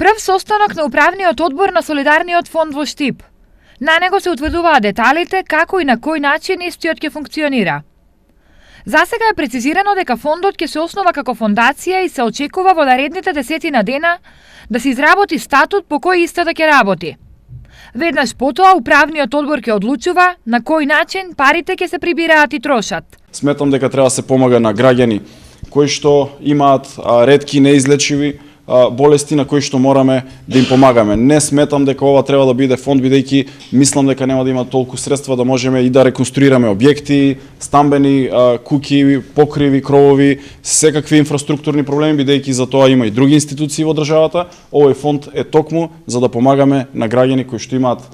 Прв состанок на управниот одбор на Солидарниот фонд во Штип. На него се утврдуваат деталите како и на кој начин истиот ќе функционира. Засега е прецизирано дека фондот ќе се основа како фондација и се очекува во наредните 10 дена да се изработи статут по кој истата ќе работи. Веднаш потоа управниот одбор ќе одлучува на кој начин парите ќе се прибираат и трошат. Сметам дека треба да се помага на граѓани кои што имаат ретки неизлечиви болести на кои што мораме да им помагаме. Не сметам дека ова треба да биде фонд, бидејќи мислам дека нема да има толку средства да можеме и да реконструираме објекти, стамбени куќи, покриви, кровови, секакви инфраструктурни проблеми, бидејќи за тоа има и други институции во државата. Овој фонд е токму за да помагаме на граѓани кои што имаат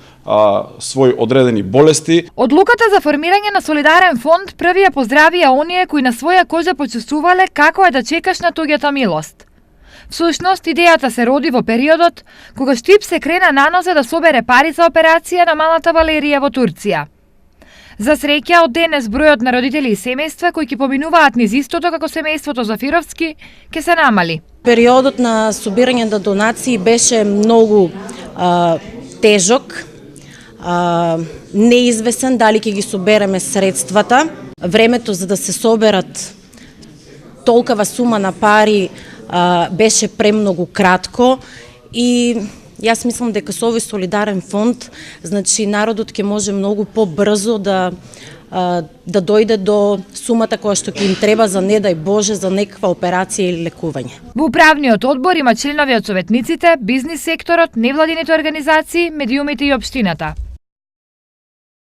своји одредени болести. Одлуката за формирање на солидарен фонд први ја поздравија оние кои на своја кожа почувствувале како е да чекаш на туѓата милост. Всушност, идејата се роди во периодот кога Штип се крена нанозе да собере пари за операција на малата Валерија во Турција. За среќа, од денес бројот на родители и семејства кои ќе поминуваат низ истото како семејството Зафировски ќе се намали. Периодот на собирање на донации беше многу тежок, неизвестен дали ќе ги собереме средствата. Времето за да се соберат толкова сума на пари беше премногу кратко и јас мислам дека со овој солидарен фонд, значи народот ќе може многу побрзо да дојде до сумата која што ќе им треба за не дај Боже за некаква операција или лекување. Во управниот одбор има членови од советниците, бизнис секторот, невладините организации, медиумите и општината.